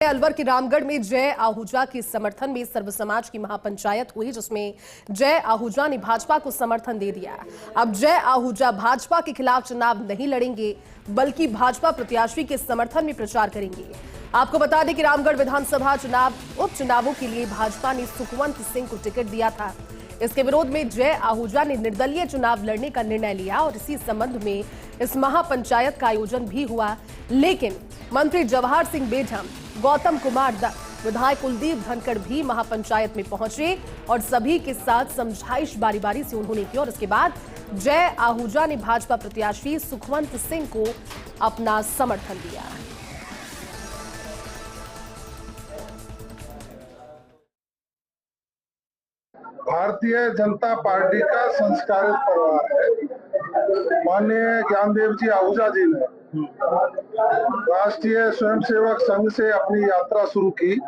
अलवर के रामगढ़ में जय आहूजा के समर्थन में सर्व समाज की महापंचायत हुई, जिसमें जय आहूजा ने भाजपा को समर्थन दे दिया। अब जय आहूजा भाजपा के खिलाफ चुनाव नहीं लड़ेंगे, बल्कि भाजपा प्रत्याशी के समर्थन में प्रचार करेंगे। आपको बता दें कि रामगढ़ विधानसभा उपचुनावों के लिए भाजपा ने सुखवंत सिंह को टिकट दिया था। इसके विरोध में जय आहूजा ने निर्दलीय चुनाव लड़ने का निर्णय लिया और इसी संबंध में इस महापंचायत का आयोजन भी हुआ। लेकिन मंत्री जवाहर सिंह बेढम, गौतम कुमार दत्त, विधायक कुलदीप धनखड़ भी महापंचायत में पहुंचे और सभी के साथ समझाइश बारी बारी से उन्होंने की और इसके बाद जय आहूजा ने भाजपा प्रत्याशी सुखवंत सिंह को अपना समर्थन दिया। भारतीय जनता पार्टी का संस्कारित परिवार है। माननीय ज्ञानदेव जी आहूजा जी ने राष्ट्रीय स्वयंसेवक संघ से अपनी यात्रा शुरू की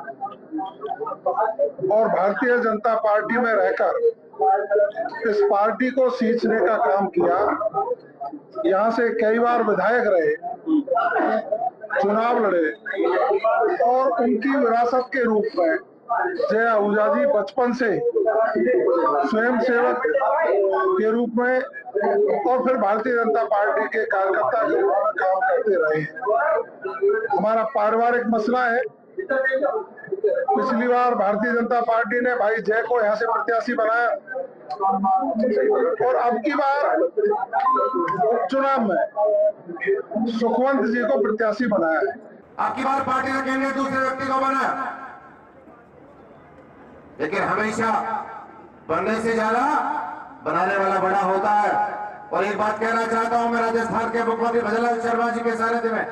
और भारतीय जनता पार्टी में रहकर इस पार्टी को सींचने का काम किया। यहाँ से कई बार विधायक रहे, चुनाव लड़े और उनकी विरासत के रूप में जय आहूजा जी बचपन से स्वयंसेवक के रूप में और फिर भारतीय जनता पार्टी के कार्यकर्ता के रूप में काम करते रहे। हमारा पारिवारिक मसला है। पिछली बार भारतीय जनता पार्टी ने भाई जय को यहाँ से प्रत्याशी बनाया और अब की बार उपचुनाव में सुखवंत जी को प्रत्याशी बनाया है। अब की बार पार्टी का कैंडिडेट दूसरे व्यक्ति को बनाया, लेकिन हमेशा बनने से ज्यादा बनाने वाला बड़ा होता है। और एक बात कहना चाहता हूं, मैं राजस्थान के मुख्यमंत्री भजनलाल शर्मा जी के सानिध्य में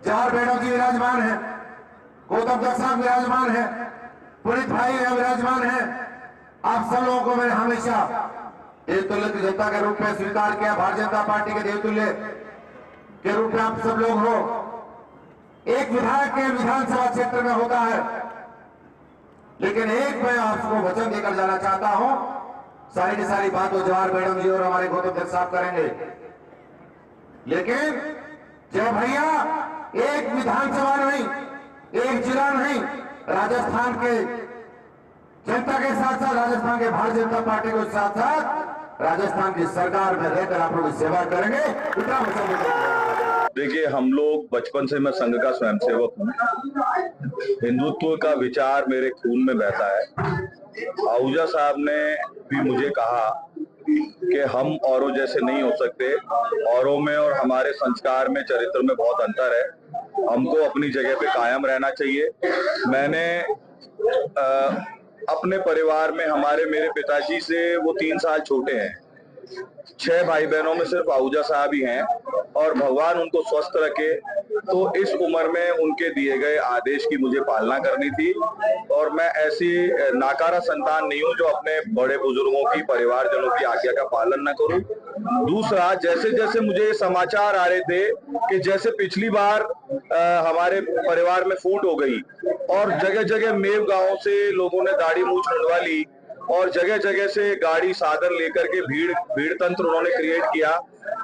जवाहर बेढम जी विराजमान है, गौतम दत्त साहब विराजमान है, पुनीत भाई विराजमान है। आप सब लोगों को मैंने हमेशा देवतुल्य की जनता के रूप में स्वीकार किया। भारतीय जनता पार्टी के देवतुल्य के रूप में आप सब लोग हो। एक विधायक के विधानसभा क्षेत्र में होता है, लेकिन एक मैं आपको वचन देकर जाना चाहता हूं, सारी की सारी बात वो जवाहर बेढम जी और हमारे गौतम दत्त साहब करेंगे, लेकिन जय भैया एक विधानसभा नहीं, एक जिला नहीं, राजस्थान के जनता के साथ साथ राजस्थान के भारतीय जनता पार्टी के साथ साथ राजस्थान की सरकार में रहकर आप लोग सेवा करेंगे, इतना वचन देकर। देखिए, हम लोग बचपन से, मैं संघ का स्वयंसेवक हूँ। हिंदुत्व का विचार मेरे खून में बहता है। आहूजा साहब ने भी मुझे कहा कि हम औरों जैसे नहीं हो सकते, औरों में और हमारे संस्कार में, चरित्र में बहुत अंतर है, हमको अपनी जगह पे कायम रहना चाहिए। मैंने अपने परिवार में मेरे पिताजी से वो 3 साल छोटे हैं। 6 भाई बहनों में सिर्फ आहूजा साहब ही हैं और भगवान उनको स्वस्थ रखे। तो इस उम्र में उनके दिए गए आदेश की मुझे पालना करनी थी और मैं ऐसी नाकारा संतान नहीं हूं जो अपने बड़े बुजुर्गों की, परिवारजनों की आज्ञा का पालन न करूं। दूसरा, जैसे जैसे मुझे समाचार आ रहे थे कि जैसे पिछली बार हमारे परिवार में फूट हो गई और जगह जगह मेव गांवों से लोगों ने दाढ़ी मूंछ मुंडवा ली और जगह जगह से गाड़ी साधन लेकर के भीड़ तंत्र उन्होंने क्रिएट किया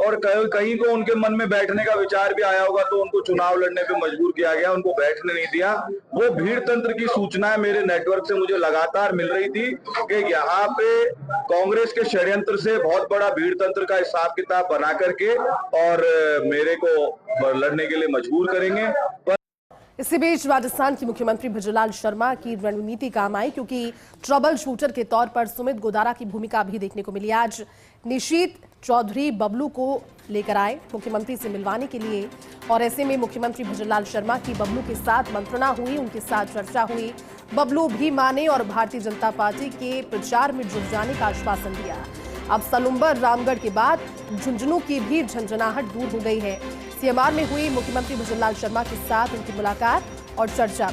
और कहीं को उनके मन में बैठने का विचार भी आया होगा तो उनको चुनाव लड़ने पे मजबूर किया गया, उनको बैठने नहीं दिया। वो भीड़ तंत्र की सूचनाएं मेरे नेटवर्क से मुझे लगातार मिल रही थी कि यहाँ पे कांग्रेस के षड्यंत्र से बहुत बड़ा भीड़ तंत्र का हिसाब किताब बना करके और मेरे को लड़ने के लिए मजबूर करेंगे। इसी बीच राजस्थान की मुख्यमंत्री भजनलाल शर्मा की रणनीति काम आई, क्योंकि ट्रबल शूटर के तौर पर सुमित गोदारा की भूमिका भी देखने को मिली। आज निशीत चौधरी बबलू को लेकर आए मुख्यमंत्री से मिलवाने के लिए और ऐसे में मुख्यमंत्री भजनलाल शर्मा की बबलू के साथ मंत्रणा हुई, उनके साथ चर्चा हुई। बबलू भी माने और भारतीय जनता पार्टी के प्रचार में जुट जाने का आश्वासन दिया। अब सलुम्बर रामगढ़ के बाद झुंझुनू की भी झंझनाहट दूर हो गई है। सीएमआर में हुई मुख्यमंत्री भजनलाल शर्मा के साथ उनकी मुलाकात और चर्चा।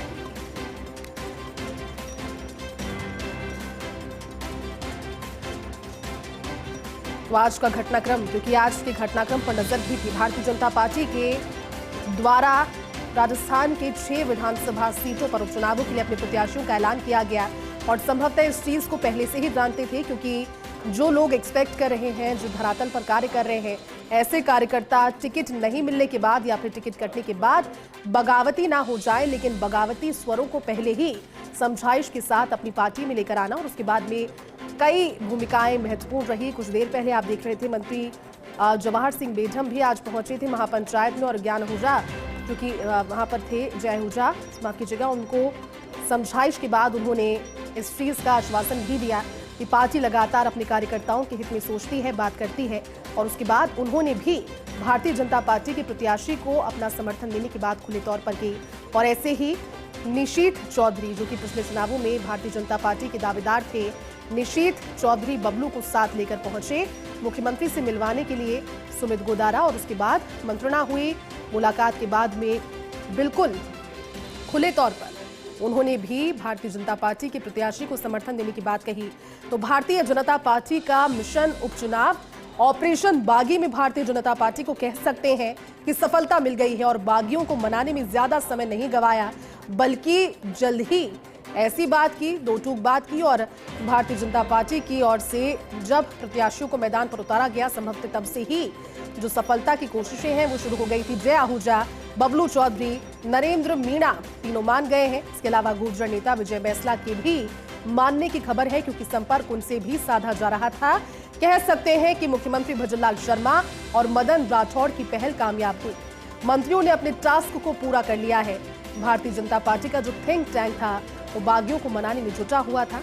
तो आज का घटनाक्रम, क्योंकि आज के घटनाक्रम पर नजर भी थी। भारतीय जनता पार्टी के द्वारा राजस्थान के 6 विधानसभा सीटों पर उपचुनावों के लिए अपने प्रत्याशियों का ऐलान किया गया और संभवतः इस चीज को पहले से ही जानते थे, क्योंकि जो लोग एक्सपेक्ट कर रहे हैं, जो धरातल पर कार्य कर रहे हैं, ऐसे कार्यकर्ता टिकट नहीं मिलने के बाद या फिर टिकट कटने के बाद बगावती ना हो जाए, लेकिन बगावती स्वरों को पहले ही समझाइश के साथ अपनी पार्टी में लेकर आना और उसके बाद में कई भूमिकाएं महत्वपूर्ण रही। कुछ देर पहले आप देख रहे थे मंत्री जवाहर सिंह बेढम भी आज पहुंचे थे महापंचायत में और ज्ञान आहूजा जो कि वहां पर थे, जय आहूजा माफ कीजिएगा, उनको समझाइश के बाद उन्होंने इस चीज का आश्वासन भी दिया कि पार्टी लगातार अपने कार्यकर्ताओं के हित में सोचती है, बात करती है। और उसके बाद उन्होंने भी भारतीय जनता पार्टी के प्रत्याशी को अपना समर्थन देने की बात खुले तौर पर की। और ऐसे ही निशीथ चौधरी जो कि पिछले चुनावों में भारतीय जनता पार्टी के दावेदार थे, निशीथ चौधरी बबलू को साथ लेकर पहुंचे मुख्यमंत्री से मिलवाने के लिए सुमित गोदारा। और उसके बाद मंत्रणा हुई। मुलाकात के बाद में बिल्कुल खुले तौर पर उन्होंने भी भारतीय जनता पार्टी के प्रत्याशी को समर्थन देने की बात कही। तो भारतीय जनता पार्टी का मिशन उपचुनाव ऑपरेशन बागी में भारतीय जनता पार्टी को कह सकते हैं कि सफलता मिल गई है और बागियों को मनाने में ज्यादा समय नहीं गवाया, बल्कि जल्द ही ऐसी बात की, दो टूक बात की और भारतीय जनता पार्टी की ओर से जब प्रत्याशियों को मैदान पर उतारा गया, संभवतः तब से ही जो सफलता की कोशिशें हैं वो शुरू हो गई थी। जय आहूजा, बबलू चौधरी, नरेंद्र मीणा तीनों मान गए हैं। इसके अलावा गुर्जर नेता विजय बैंसला के भी मानने की खबर है क्योंकि संपर्क उनसे भी साधा जा रहा था। कह सकते हैं कि मुख्यमंत्री भजनलाल शर्मा और मदन राठौड़ की पहल कामयाब हुई। मंत्रियों ने अपने टास्क को पूरा कर लिया है। भारतीय जनता पार्टी का जो थिंक टैंक था वो बागियों को मनाने में जुटा हुआ था।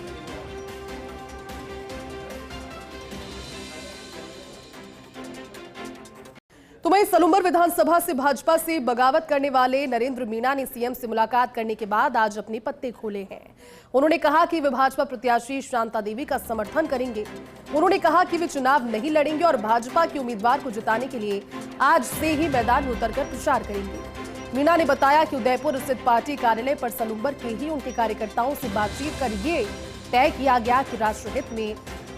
तो वहीं सलूंबर विधानसभा से भाजपा से बगावत करने वाले नरेंद्र मीणा ने सीएम से मुलाकात करने के बाद आज अपने पत्ते खोले हैं। उन्होंने कहा कि वे भाजपा प्रत्याशी शांता देवी का समर्थन करेंगे। उन्होंने कहा कि वे चुनाव नहीं लड़ेंगे और भाजपा के उम्मीदवार को जिताने के लिए आज से ही मैदान में उतरकर प्रचार करेंगे। मीणा ने बताया कि उदयपुर स्थित पार्टी कार्यालय पर सलूंबर के ही उनके कार्यकर्ताओं से बातचीत कर ये तय किया गया कि राष्ट्रहित में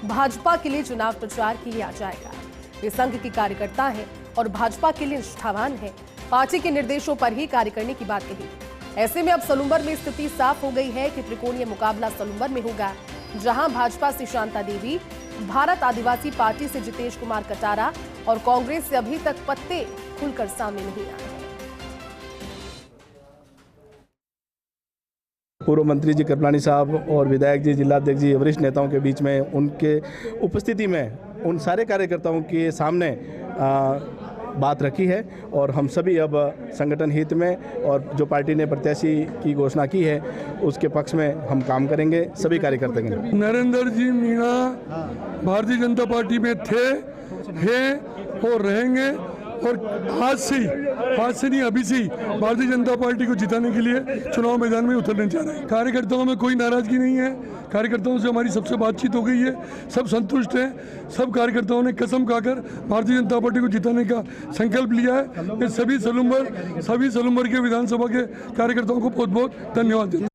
भाजपा के लिए चुनाव प्रचार किया जाएगा। वे संघ के कार्यकर्ता हैं और भाजपा के लिए निष्ठावान है। पार्टी के निर्देशों पर ही कार्य करने की बात कही। ऐसे में अब सलूंबर में स्थिति साफ हो गई है कि त्रिकोणीय मुकाबला सलूंबर में होगा, जहां भाजपा से शांता देवी, भारत आदिवासी पार्टी से जितेश कुमार कटारा और कांग्रेस से अभी तक पत्ते खुलकर सामने नहीं आए। पूर्व मंत्री जी कृपलानी साहब और विधायक जी, जिलाध्यक्ष जी, वरिष्ठ नेताओं के बीच में उनके उपस्थिति में उन सारे कार्यकर्ताओं के सामने बात रखी है और हम सभी अब संगठन हित में और जो पार्टी ने प्रत्याशी की घोषणा की है उसके पक्ष में हम काम करेंगे, सभी कार्यकर्ता करेंगे। नरेंद्र जी मीणा भारतीय जनता पार्टी में थे, हैं और रहेंगे और आज से नहीं अभी से ही भारतीय जनता पार्टी को जिताने के लिए चुनाव मैदान में उतरने जा रहे हैं। कार्यकर्ताओं में कोई नाराजगी नहीं है। कार्यकर्ताओं से हमारी सबसे बातचीत हो गई है, सब संतुष्ट हैं। सब कार्यकर्ताओं ने कसम खाकर भारतीय जनता पार्टी को जिताने का संकल्प लिया है। मैं सभी सलूंबर के विधानसभा के कार्यकर्ताओं को बहुत बहुत धन्यवाद देता हूं।